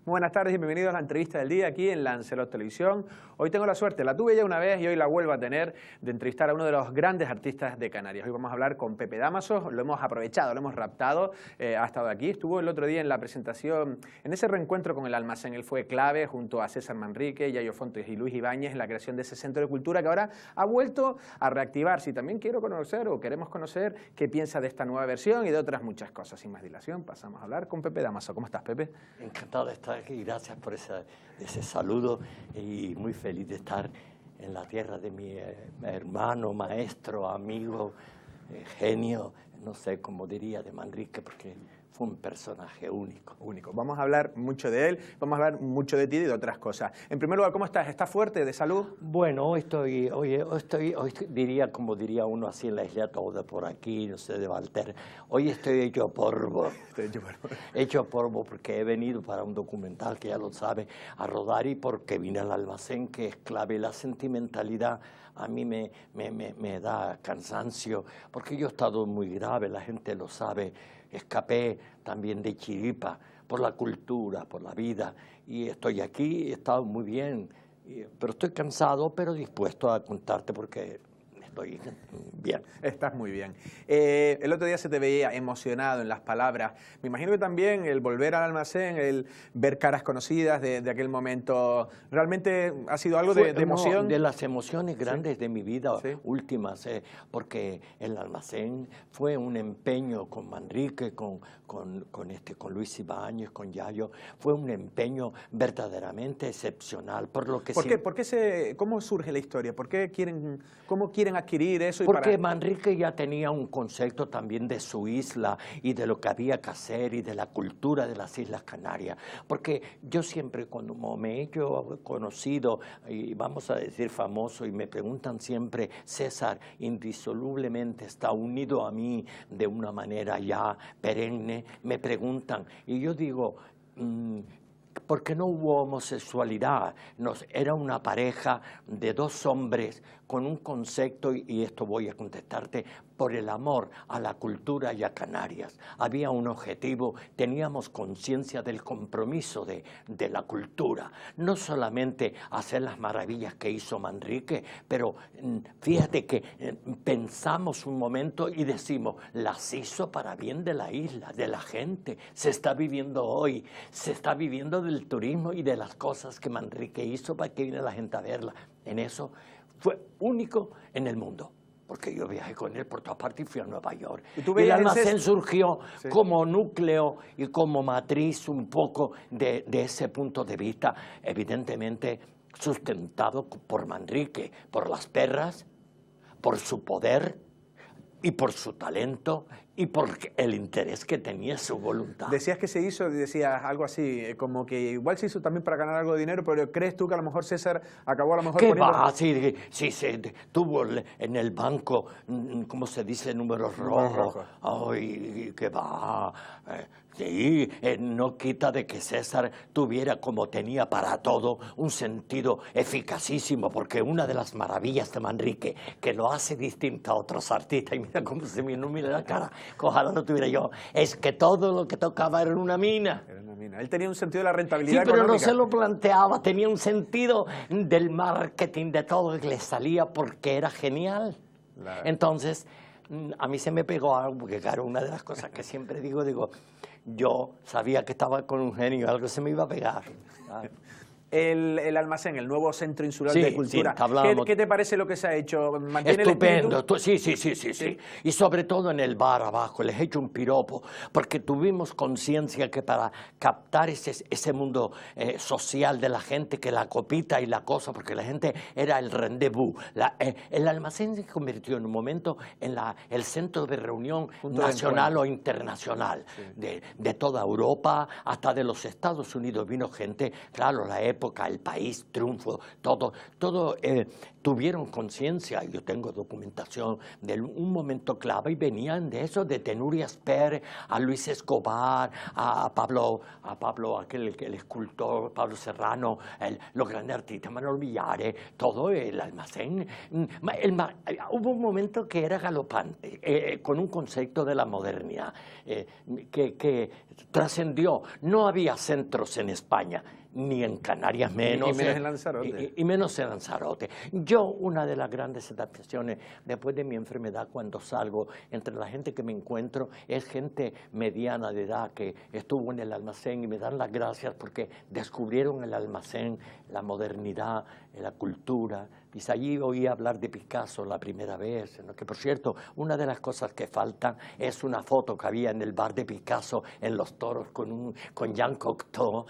Muy buenas tardes y bienvenidos a la entrevista del día aquí en Lancelot Televisión. Hoy tengo la suerte, la tuve ya una vez y hoy la vuelvo a tener, de entrevistar a uno de los grandes artistas de Canarias. Hoy vamos a hablar con Pepe Dámaso, lo hemos aprovechado, lo hemos raptado, ha estado aquí, estuvo el otro día en la presentación, en ese reencuentro con el Almacén. Él fue clave junto a César Manrique, Yayo Fontes y Luis Ibáñez en la creación de ese centro de cultura que ahora ha vuelto a reactivarse. Y también quiero conocer o queremos conocer qué piensa de esta nueva versión y de otras muchas cosas. Sin más dilación, pasamos a hablar con Pepe Dámaso. ¿Cómo estás, Pepe? Encantado de estar aquí, gracias por ese saludo y muy feliz de estar en la tierra de mi hermano, maestro, amigo, genio, no sé cómo diría, de Manrique, porque fue un personaje único. Vamos a hablar mucho de él, vamos a hablar mucho de ti y de otras cosas. En primer lugar, ¿cómo estás? ¿Estás fuerte de salud? Bueno, hoy diría, como diría uno así en la isla toda por aquí, no sé, de Valter, hoy estoy hecho polvo. Hecho polvo porque he venido para un documental, que ya lo sabe, a rodar, y porque vine al Almacén, que es clave. La sentimentalidad a mí me da cansancio, porque yo he estado muy grave, la gente lo sabe. Escapé también de Chiripa por la cultura, por la vida, y estoy aquí, he estado muy bien, pero estoy cansado, pero dispuesto a contarte porque estoy bien. Estás muy bien. El otro día se te veía emocionado en las palabras. Me imagino que también el volver al Almacén, el ver caras conocidas de aquel momento, ¿realmente ha sido algo de emoción? No, de las emociones grandes, sí, de mi vida, sí, últimas, porque el Almacén fue un empeño con Manrique, con Luis Ibáñez, con Yayo, fue un empeño verdaderamente excepcional. ¿Por qué? ¿Cómo surge la historia? ¿Cómo quieren adquirir eso? Porque Manrique ya tenía un concepto también de su isla y de lo que había que hacer y de la cultura de las Islas Canarias. Porque yo siempre, cuando me he hecho conocido y vamos a decir famoso, y me preguntan siempre, César indisolublemente está unido a mí de una manera ya perenne, me preguntan, y yo digo, ¿por qué no hubo homosexualidad? Era una pareja de dos hombres con un concepto, y esto voy a contestarte, por el amor a la cultura y a Canarias. Había un objetivo, teníamos conciencia del compromiso de la cultura. No solamente hacer las maravillas que hizo Manrique, pero fíjate que pensamos un momento y decimos, las hizo para bien de la isla, de la gente. Se está viviendo hoy, se está viviendo del turismo y de las cosas que Manrique hizo para que viene la gente a verla. En eso fue único en el mundo, porque yo viajé con él por todas partes y fui a Nueva York. Y el Almacén surgió, sí, como núcleo y como matriz un poco de ese punto de vista, evidentemente sustentado por Manrique, por las perras, por su poder y por su talento y por el interés que tenía, su voluntad. Decías que se hizo, decías algo así, como que igual se hizo también para ganar algo de dinero, pero ¿crees tú que a lo mejor César acabó a lo mejor ¿Qué poniendo...? va? Sí, tuvo en el banco, ¿cómo se dice? Números rojos. Ay, ¿qué va? Sí, no quita de que César tuviera, como tenía para todo, un sentido eficacísimo, porque una de las maravillas de Manrique, que lo hace distinto a otros artistas, y mira cómo se me ilumina la cara, que ojalá no tuviera yo, es que todo lo que tocaba era una mina. Era una mina. Él tenía un sentido de la rentabilidad económica. Pero no se lo planteaba, tenía un sentido del marketing, de todo que le salía porque era genial. Claro. Entonces, a mí se me pegó algo, porque claro, una de las cosas que siempre digo, yo sabía que estaba con un genio, algo se me iba a pegar. El Almacén, el nuevo centro insular de cultura. Sí, ¿Qué te parece lo que se ha hecho? Estupendo, sí. Y sobre todo en el bar abajo, les he hecho un piropo, porque tuvimos conciencia que para captar ese mundo social de la gente, que la copita y la cosa, porque la gente era el rendezvous. El Almacén se convirtió en un momento en el centro de reunión nacional o internacional, sí, de toda Europa, hasta de los Estados Unidos. Vino gente, claro, la época época, El País, Triunfo, todo tuvieron conciencia. Yo tengo documentación de un momento clave y venían de eso, de Tenuria Esper, a Luis Escobar, a Pablo, el escultor, Pablo Serrano, los grandes artistas, Manuel Villares, todo el almacén. Hubo un momento que era galopante, con un concepto de la modernidad que trascendió. No había centros en España, ni en Canarias menos. Y menos en Lanzarote. Y menos en Lanzarote. Yo, una de las grandes adaptaciones después de mi enfermedad, cuando salgo, entre la gente que me encuentro, es gente mediana de edad que estuvo en el almacén y me dan las gracias porque descubrieron el almacén, la modernidad, la cultura. Y allí oí hablar de Picasso la primera vez, ¿no? Que por cierto, una de las cosas que faltan es una foto que había en el bar de Picasso en Los Toros con Jean Cocteau,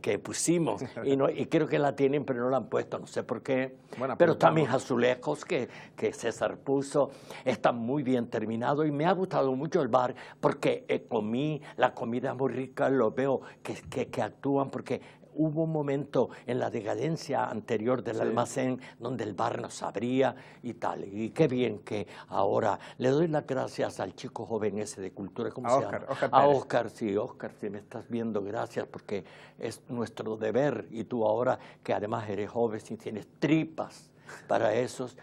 que pusimos, y creo que la tienen, pero no la han puesto, no sé por qué. Bueno, pero también azulejos que César puso, están muy bien terminados y me ha gustado mucho el bar porque comí la comida muy rica, lo veo que actúan porque hubo un momento en la decadencia anterior del almacén donde el bar nos abría y tal. Y qué bien que ahora le doy las gracias al chico joven ese de cultura, ¿cómo se llama? A Óscar, sí, Óscar, si me estás viendo, gracias, porque es nuestro deber. Y tú ahora, que además eres joven y tienes tripas para esos,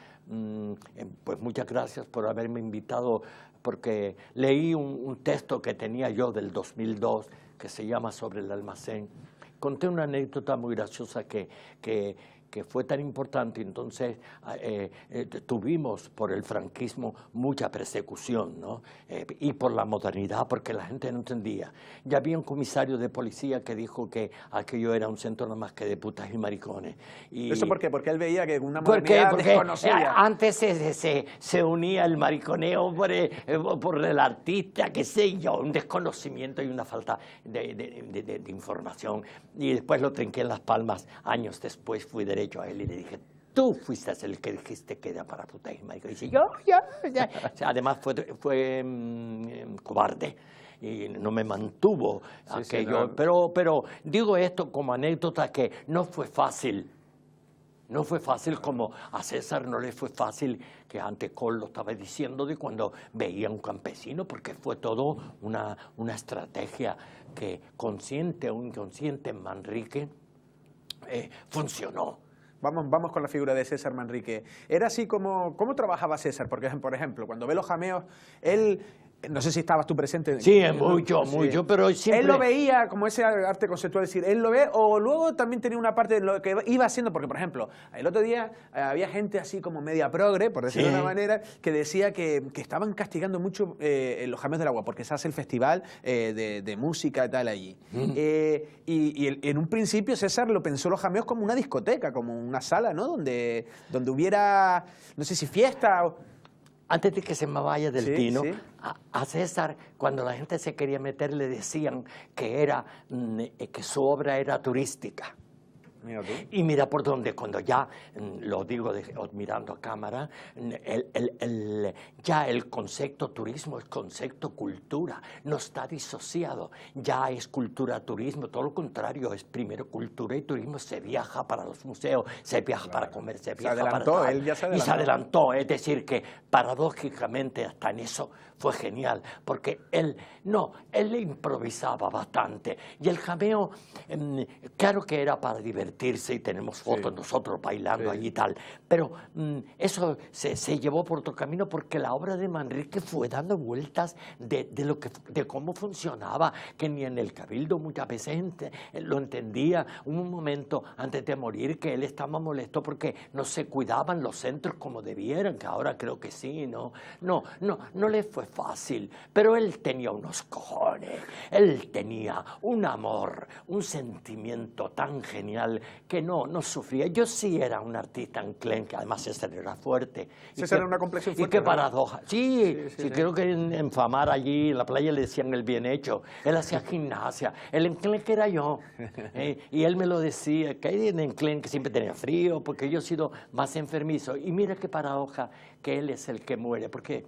pues muchas gracias por haberme invitado, porque leí un texto que tenía yo del 2002 que se llama Sobre el almacén. Conté una anécdota muy graciosa que fue tan importante. Entonces tuvimos por el franquismo mucha persecución, ¿no? Y por la modernidad, porque la gente no entendía. Ya había un comisario de policía que dijo que aquello era un centro nada más que de putas y maricones. ¿Eso por qué? Porque él veía que una modernidad desconocida. Antes se unía el mariconeo por el artista, qué sé yo, un desconocimiento y una falta de información. Y después lo trinqué en Las Palmas. Años después fui derecho a él y le dije: tú fuiste el que dijiste que era para putas y maricones. Y dice: yo. O sea, además fue cobarde y no me mantuvo aquello. Sí, pero digo esto como anécdota, que no fue fácil. No fue fácil, como a César no le fue fácil, que ante Col lo estaba diciendo, de cuando veía a un campesino, porque fue todo una estrategia que, consciente o inconsciente, en Manrique funcionó. Vamos con la figura de César Manrique. Era así como... ¿Cómo trabajaba César? Porque, por ejemplo, cuando ve los jameos, él... No sé si estabas tú presente. Sí, mucho, pero siempre... Él lo veía como ese arte conceptual, es decir, él lo ve, o luego también tenía una parte de lo que iba haciendo, porque, por ejemplo, el otro día había gente así como media progre, por decirlo de una manera, que decía que estaban castigando mucho los jameos del agua, porque se hace el festival de música y tal allí. Y en un principio César lo pensó los jameos como una discoteca, como una sala, ¿no? Donde hubiera, no sé si fiesta o... Antes de que se me vaya del tino, a César, cuando la gente se quería meter, le decían que su obra era turística. Mira tú. Y mira por dónde, cuando ya, lo digo mirando a cámara, ya el concepto turismo, el concepto cultura, no está disociado. Ya es cultura, turismo, todo lo contrario, es primero cultura y turismo. Se viaja para los museos, se viaja para comer, se viaja para tal. Él ya se adelantó. Y se adelantó, es decir, que paradójicamente hasta en eso fue genial, porque él le improvisaba bastante. Y el jameo, claro que era para divertirse, y tenemos fotos nosotros bailando allí y tal, pero eso se llevó por otro camino, porque la obra de Manrique fue dando vueltas de cómo funcionaba, que ni en el Cabildo muchas veces lo entendía. Hubo un momento antes de morir que él estaba molesto porque no se cuidaban los centros como debieran, que ahora creo que sí, no le fue fácil, pero él tenía unos cojones, él tenía un amor, un sentimiento tan genial que no sufría. Yo sí era un artista enclenque, además César era fuerte. César era una complexión fuerte. Y qué paradoja. Sí, creo que en Famar, allí en la playa, le decían el bien hecho. Él hacía gimnasia, el enclenque era yo. Y él me lo decía, que en enclenque siempre tenía frío, porque yo he sido más enfermizo. Y mira qué paradoja, que él es el que muere, porque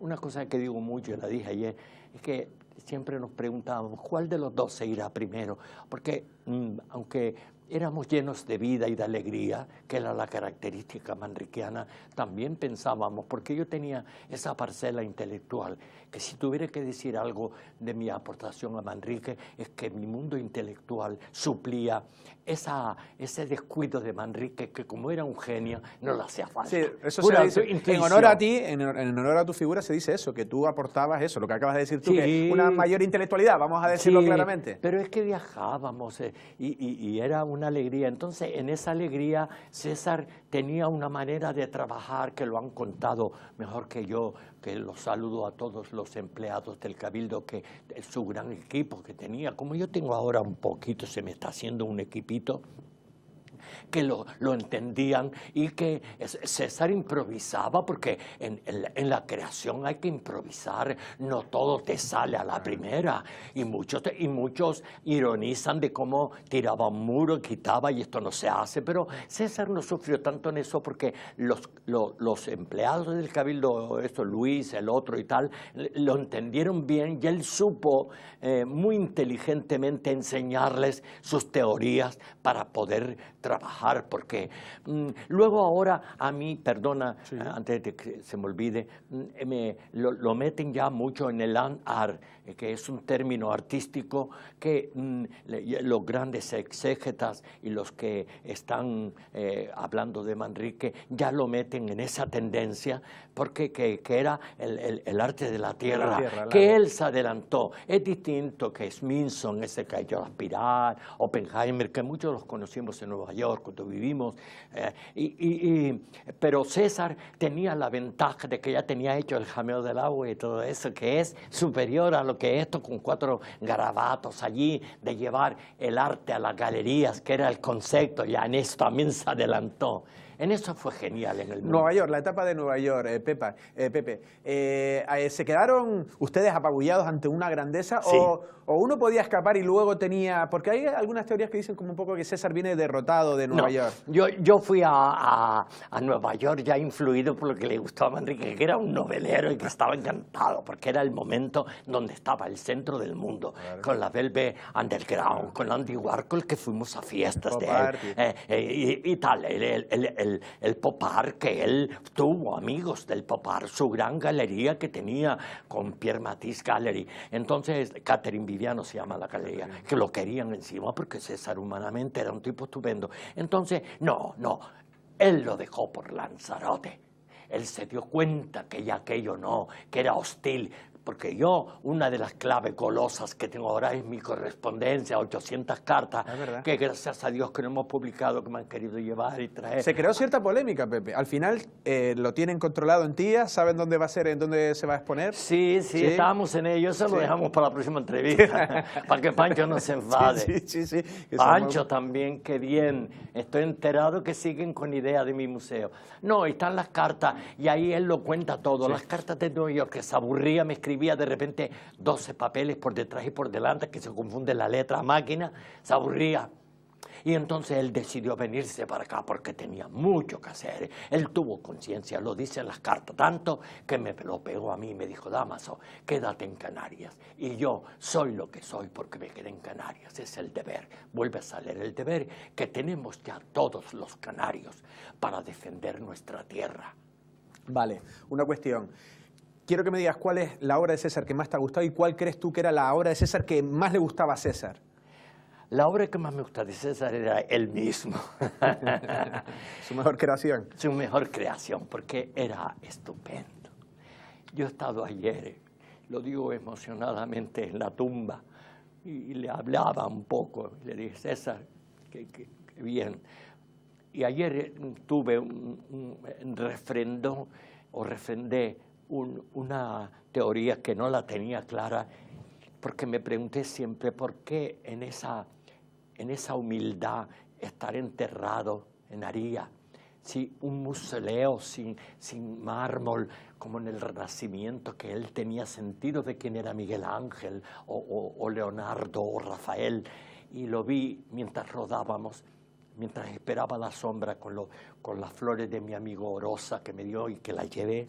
una cosa que digo mucho, y la dije ayer, es que siempre nos preguntábamos cuál de los dos se irá primero, porque aunque éramos llenos de vida y de alegría, que era la característica manriqueana. También pensábamos, porque yo tenía esa parcela intelectual, que si tuviera que decir algo de mi aportación a Manrique, es que mi mundo intelectual suplía ese descuido de Manrique, que como era un genio, no le hacía falta. Sí, eso se dice. En honor a ti, en honor a tu figura, se dice eso, que tú aportabas eso, lo que acabas de decir tú, sí, que una mayor intelectualidad, vamos a decirlo claramente. Pero es que viajábamos y era una alegría. Entonces, en esa alegría, César tenía una manera de trabajar que lo han contado mejor que yo, que los saludo a todos los empleados del Cabildo, que su gran equipo que tenía. Como yo tengo ahora un poquito, se me está haciendo un equipito, que lo entendían, y que César improvisaba, porque en la creación hay que improvisar, no todo te sale a la primera, y muchos ironizan de cómo tiraba un muro, quitaba, y esto no se hace, pero César no sufrió tanto en eso, porque los empleados del Cabildo, Luis, el otro y tal, lo entendieron bien, y él supo muy inteligentemente enseñarles sus teorías para poder trabajar, porque luego ahora a mí, perdona, antes de que se me olvide, lo meten ya mucho en el art, que es un término artístico que los grandes exégetas y los que están hablando de Manrique ya lo meten en esa tendencia, porque que era el arte de la tierra, que él se adelantó. Es distinto que Smithson, ese que ha hecho la espiral, Oppenheimer, que muchos los conocimos en Nueva York cuando vivimos, pero César tenía la ventaja de que ya tenía hecho el jameo del agua y todo eso, que es superior a lo que esto con 4 garabatos allí, de llevar el arte a las galerías, que era el concepto, ya en eso también se adelantó. En eso fue genial en el mundo. Nueva York, la etapa de Nueva York, Pepe. ¿Se quedaron ustedes apabullados ante una grandeza? Sí. ¿O uno podía escapar y luego tenía...? Porque hay algunas teorías que dicen como un poco que César viene derrotado de Nueva York. Yo fui a Nueva York ya influido por lo que le gustaba a Manrique, que era un novelero y que estaba encantado, porque era el momento donde estaba el centro del mundo, claro, con la Velvet Underground, con Andy Warhol, que fuimos a fiestas de él, y tal, el Pop Art, que él tuvo amigos del Pop Art, su gran galería que tenía con Pierre Matisse Gallery. Entonces, Catherine Viviano se llama la galería, que lo querían encima porque César humanamente era un tipo estupendo. Entonces, no, él lo dejó por Lanzarote. Él se dio cuenta que ya aquello no, que era hostil. Porque yo, una de las claves golosas que tengo ahora es mi correspondencia, 800 cartas, que gracias a Dios que no hemos publicado, que me han querido llevar y traer. Se creó cierta polémica, Pepe. Al final, ¿lo tienen controlado en Tía? ¿Saben dónde va a ser, en dónde se va a exponer? Sí, estábamos en ello. Eso lo dejamos para la próxima entrevista, para que Pancho no se enfade. Sí. Pancho también, qué bien. Estoy enterado que siguen con idea de mi museo. No, están las cartas, y ahí él lo cuenta todo. Sí. Las cartas de Nueva York, que se aburría, me escribía de repente 12 papeles por detrás y por delante, que se confunde la letra a máquina, se aburría. Y entonces él decidió venirse para acá porque tenía mucho que hacer. Él tuvo conciencia, lo dice en las cartas, tanto que me lo pegó a mí y me dijo: Dámaso, quédate en Canarias. Y yo soy lo que soy porque me quedé en Canarias. Es el deber. Vuelve a salir el deber que tenemos ya todos los canarios para defender nuestra tierra. Vale, una cuestión. Quiero que me digas cuál es la obra de César que más te ha gustado y cuál crees tú que era la obra de César que más le gustaba a César. La obra que más me gusta de César era él mismo. Su mejor creación. Su mejor creación, porque era estupendo. Yo he estado ayer, lo digo emocionadamente, en la tumba, y le hablaba un poco. Le dije: César, qué bien. Y ayer tuve refrendé una teoría que no la tenía clara, porque me pregunté siempre por qué en esa humildad estar enterrado en Aría, si un mausoleo sin mármol, como en el Renacimiento, que él tenía sentido de quién era Miguel Ángel o Leonardo o Rafael, y lo vi mientras rodábamos, mientras esperaba la sombra con las flores de mi amigo Orosa que me dio y que la llevé,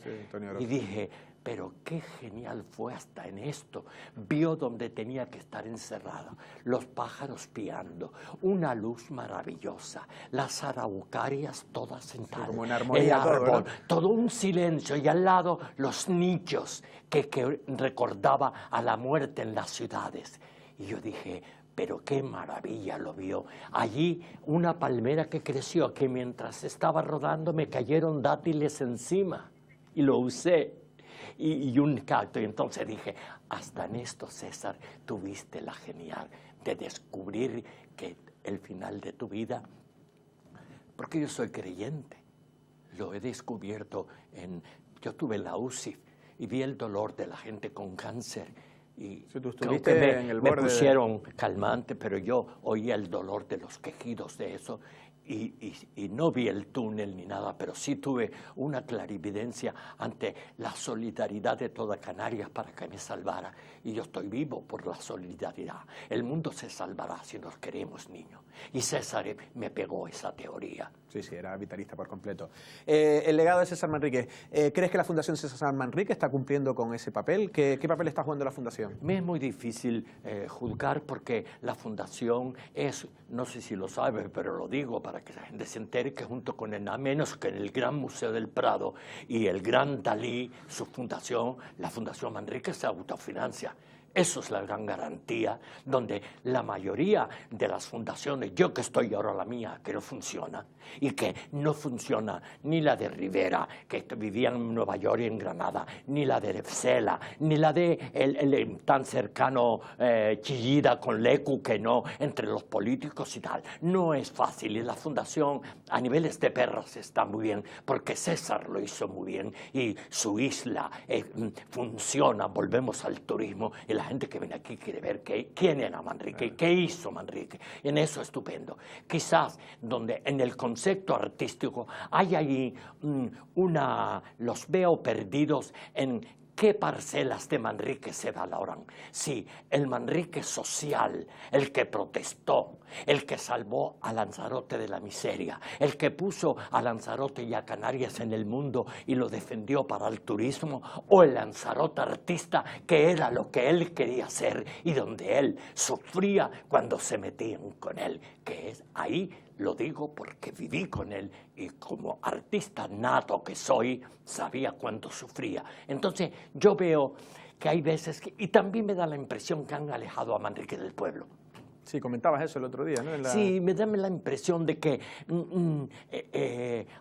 y dije: Pero qué genial fue hasta en esto. Vio donde tenía que estar encerrada, los pájaros piando, una luz maravillosa, las araucarias todas sentadas, como una armonía, el árbol, todo, ¿no? todo un silencio, y al lado los nichos que recordaba a la muerte en las ciudades. Y yo dije, pero qué maravilla lo vio. Allí una palmera que creció, que mientras estaba rodando me cayeron dátiles encima y lo usé. Y un cacto. Y entonces dije, hasta en esto, César, tuviste la genial de descubrir que el final de tu vida, porque yo soy creyente, lo he descubierto yo tuve la UCI y vi el dolor de la gente con cáncer. Y sí, tú creo estuviste que en el me borde pusieron calmante, pero yo oía el dolor de los quejidos de eso. Y no vi el túnel ni nada, pero sí tuve una clarividencia ante la solidaridad de toda Canarias para que me salvara. Y yo estoy vivo por la solidaridad. El mundo se salvará si nos queremos, niños. Y César me pegó esa teoría. Sí, sí, era vitalista por completo. El legado de César Manrique, ¿crees que la Fundación César Manrique está cumpliendo con ese papel? ¿Qué papel está jugando la Fundación? Me es muy difícil juzgar porque la Fundación es, no sé si lo sabe, pero lo digo para que la gente se entere, que junto con nada menos que el Gran Museo del Prado y el Gran Dalí, su fundación, la Fundación Manrique se autofinancia. Eso es la gran garantía, donde la mayoría de las fundaciones, yo que estoy ahora la mía, que no funciona, y que no funciona ni la de Rivera, que vivía en Nueva York y en Granada, ni la de Cela, ni la de el tan cercano Chillida con Lecu, que no, entre los políticos y tal. No es fácil, y la fundación a niveles de perras está muy bien, porque César lo hizo muy bien, y su isla funciona, volvemos al turismo, y la gente que viene aquí quiere ver quién era Manrique, qué hizo Manrique. En eso estupendo. Quizás donde en el concepto artístico hay ahí los veo perdidos en qué parcelas de Manrique se valoran. Sí, el Manrique social, el que protestó, el que salvó a Lanzarote de la miseria, el que puso a Lanzarote y a Canarias en el mundo y lo defendió para el turismo, o el Lanzarote artista, que era lo que él quería ser y donde él sufría cuando se metían con él, que es ahí. Lo digo porque viví con él y como artista nato que soy, sabía cuánto sufría. Entonces yo veo que hay veces y también me da la impresión que han alejado a Manrique del pueblo. Sí, comentabas eso el otro día, ¿no? Sí, me da la impresión de que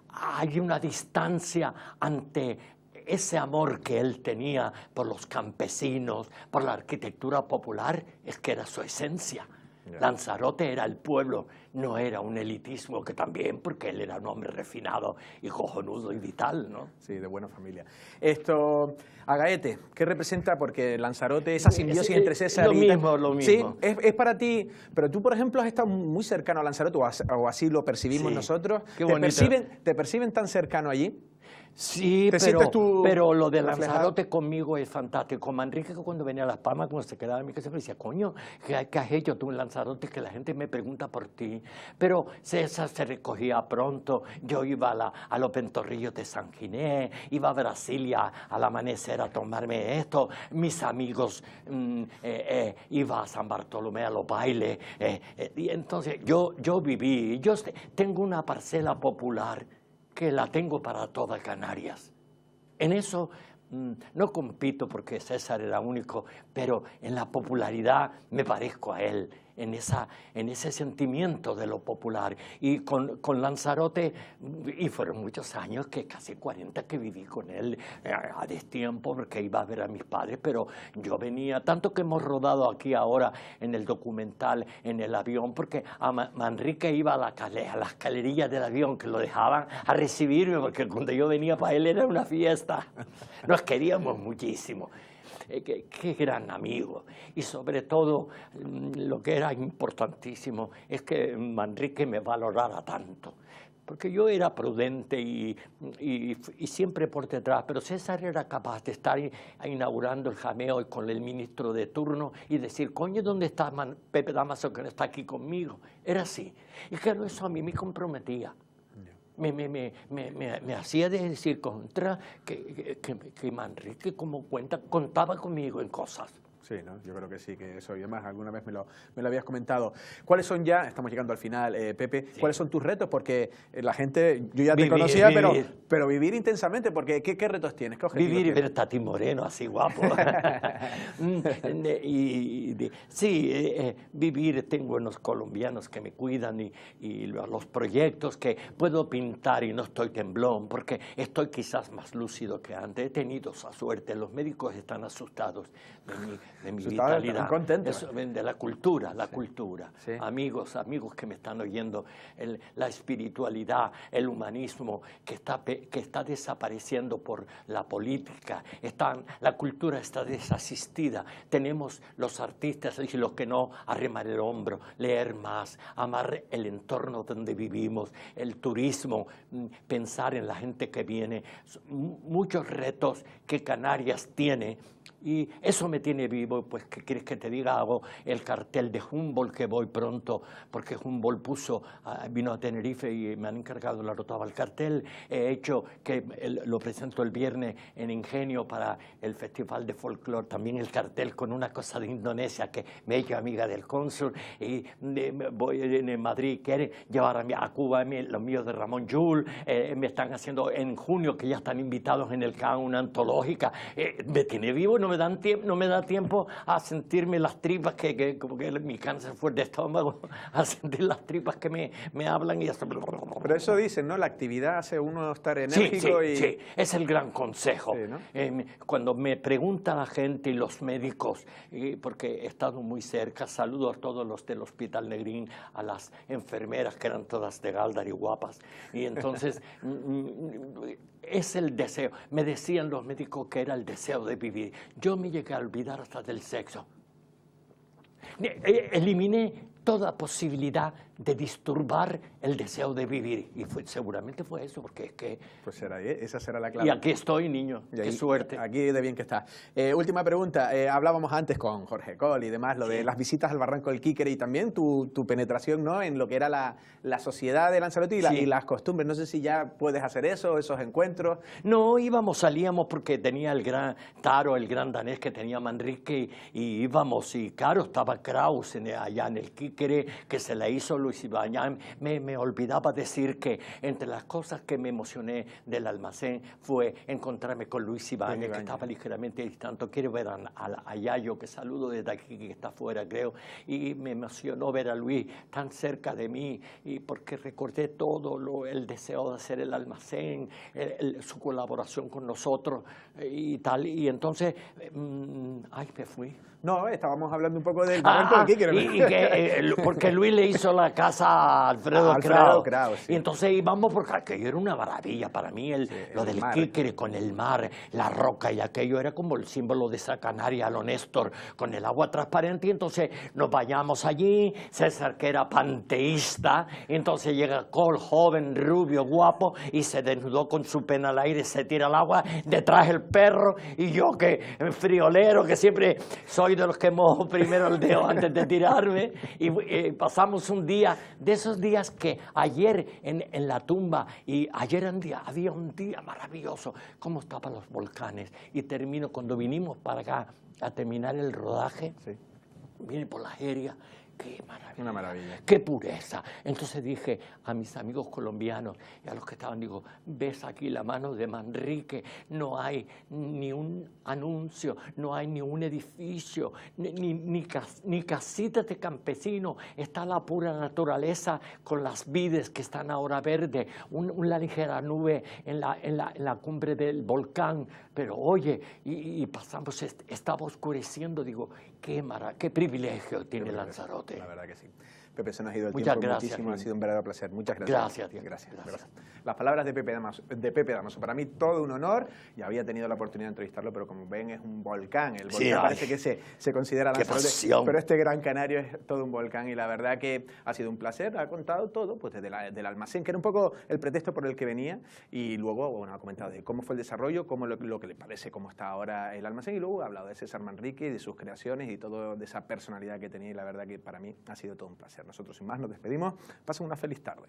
hay una distancia ante ese amor que él tenía por los campesinos, por la arquitectura popular, es que era su esencia. Lanzarote era el pueblo, no era un elitismo, que también, porque él era un hombre refinado y cojonudo y vital, ¿no? Sí, de buena familia. Agaete, ¿qué representa? Porque Lanzarote, esa simbiosis entre César lo y... mismo, lo mismo. Sí, es para ti, pero tú, por ejemplo, has estado muy cercano a Lanzarote, o así lo percibimos nosotros. Qué bonito. ¿Te perciben tan cercano allí? Sí, pero lo de Lanzarote conmigo es fantástico. Manrique, cuando venía a Las Palmas, cuando se quedaba en mi casa, me decía, coño, ¿qué has hecho tú en Lanzarote? Que la gente me pregunta por ti. Pero César se recogía pronto. Yo iba a los Ventorrillos de San Ginés, iba a Brasilia al amanecer a tomarme esto. Mis amigos, iba a San Bartolomé a los bailes. Y entonces yo viví, yo tengo una parcela popular que la tengo para todas Canarias. En eso no compito porque César era único, pero en la popularidad me parezco a él, en ese sentimiento de lo popular. Y con Lanzarote, y fueron muchos años, que casi 40 que viví con él a destiempo, porque iba a ver a mis padres, pero yo venía, tanto que hemos rodado aquí ahora en el documental, en el avión, porque a Manrique iba a las escalerillas del avión, que lo dejaban a recibirme, porque cuando yo venía para él era una fiesta. Nos queríamos muchísimo. Qué gran amigo. Y sobre todo, lo que era importantísimo es que Manrique me valorara tanto. Porque yo era prudente y siempre por detrás, pero César era capaz de estar inaugurando el Jameo con el ministro de turno y decir, coño, ¿dónde está Pepe Dámaso, que no está aquí conmigo? Era así. Y claro, eso a mí me comprometía. me hacía decir contra que Manrique contaba conmigo en cosas. Sí, ¿no? Yo creo que sí, que eso y demás, alguna vez me lo habías comentado. ¿Cuáles son ya, estamos llegando al final, Pepe, sí, cuáles son tus retos? Porque la gente, yo ya te conocía, pero vivir intensamente, porque ¿qué retos tienes? ¿Qué objetivos vivir y tienes? ver a Tati Moreno así guapo. Sí, vivir, tengo unos colombianos que me cuidan y los proyectos que puedo pintar y no estoy temblón, porque estoy quizás más lúcido que antes. He tenido esa suerte, los médicos están asustados de mi vitalidad. Contentos. De la cultura, sí, cultura. Sí. Amigos que me están oyendo, la espiritualidad, el humanismo que está desapareciendo por la política, la cultura está desasistida. Tenemos los artistas y los que no, arrimar el hombro, leer más, amar el entorno donde vivimos, el turismo, pensar en la gente que viene, muchos retos que Canarias tiene. Y eso me tiene vivo, pues, ¿qué quieres que te diga? Hago el cartel de Humboldt, que voy pronto, porque Humboldt vino a Tenerife y me han encargado la rotaba el cartel. He hecho que lo presento el viernes en Ingenio para el Festival de Folclore, también el cartel con una cosa de Indonesia que me he hecho amiga del cónsul. Y voy en Madrid, quieren llevar a Cuba los míos de Ramón Llull. Me están haciendo en junio, que ya están invitados en el CAN, una antológica. Me tiene vivo, no me da tiempo a sentirme las tripas, como que mi cáncer fue de estómago, a sentir las tripas que me hablan y hasta... Pero eso dicen, ¿no? La actividad hace uno estar enérgico sí, es el gran consejo. Sí, ¿no? Cuando me pregunta la gente y los médicos, porque he estado muy cerca, saludo a todos los del Hospital Negrín, a las enfermeras que eran todas de Gáldar y guapas, y entonces... es el deseo. Me decían los médicos que era el deseo de vivir. Yo me llegué a olvidar hasta del sexo. Eliminé toda posibilidad de disturbar el deseo de vivir. Y seguramente fue eso, porque es que... Pues esa será la clave. Y aquí estoy, niño. Qué suerte. Aquí de bien que está. Última pregunta. Hablábamos antes con Jorge Coll y demás, lo de las visitas al Barranco del Quiquere y también tu penetración, ¿no?, en lo que era la sociedad de Lanzarote y las costumbres. No sé si ya puedes hacer esos encuentros. No, salíamos porque tenía el gran Taro, el gran danés que tenía Manrique, y íbamos, y claro, estaba Kraus allá en el Quiquere, que se la hizo Luis Ibáñez. Me olvidaba decir que entre las cosas que me emocioné del almacén fue encontrarme con Luis Ibáñez, que estaba ligeramente distante. Quiero ver a Yayo, que saludo desde aquí, que está afuera, creo, y me emocionó ver a Luis tan cerca de mí, y porque recordé todo el deseo de hacer el almacén, su colaboración con nosotros y tal, y entonces, me fui. No, estábamos hablando un poco del Barranco del Quiquere. Porque Luis le hizo la casa a Alfredo Kraus. Sí. Y entonces íbamos, porque aquello era una maravilla para mí, lo del Quiquere con el mar, la roca, y aquello era como el símbolo de esa Canaria, a lo Néstor, con el agua transparente. Y entonces nos vayamos allí, César, que era panteísta, y entonces llega Col, joven, rubio, guapo, y se desnudó con su pena al aire, se tira al agua, detrás el perro, y yo, que friolero, que siempre soy de los que mojo primero el dedo antes de tirarme, y pasamos un día, de esos días que ayer en la tumba, y ayer había un día maravilloso, cómo estaban los volcanes, y termino, cuando vinimos para acá a terminar el rodaje, vine por la Jeria. ¡Qué maravilla! Una maravilla. ¡Qué pureza! Entonces dije a mis amigos colombianos y a los que estaban, digo, ves aquí la mano de Manrique, no hay ni un anuncio, no hay ni un edificio, ni casitas de campesino, está la pura naturaleza con las vides que están ahora verdes, una ligera nube en la cumbre del volcán, pero oye, y pasamos, estaba oscureciendo, digo, qué privilegio tiene Lanzarote. La verdad que sí. Pepe, se nos ha ido el Muchas tiempo gracias, muchísimo, ha sido un verdadero placer. Muchas gracias. Gracias. Las palabras de Pepe Damaso. Para mí todo un honor, y había tenido la oportunidad de entrevistarlo, pero como ven es un volcán. El volcán parece que se considera Lanzarote, pero este Gran Canario es todo un volcán, y la verdad que ha sido un placer. Ha contado todo, pues desde del almacén, que era un poco el pretexto por el que venía, y luego, bueno, ha comentado de cómo fue el desarrollo, cómo lo que le parece, cómo está ahora el almacén, y luego ha hablado de César Manrique, de sus creaciones y todo, de esa personalidad que tenía, y la verdad que para mí ha sido todo un placer. Nosotros sin más nos despedimos. Pasen una feliz tarde.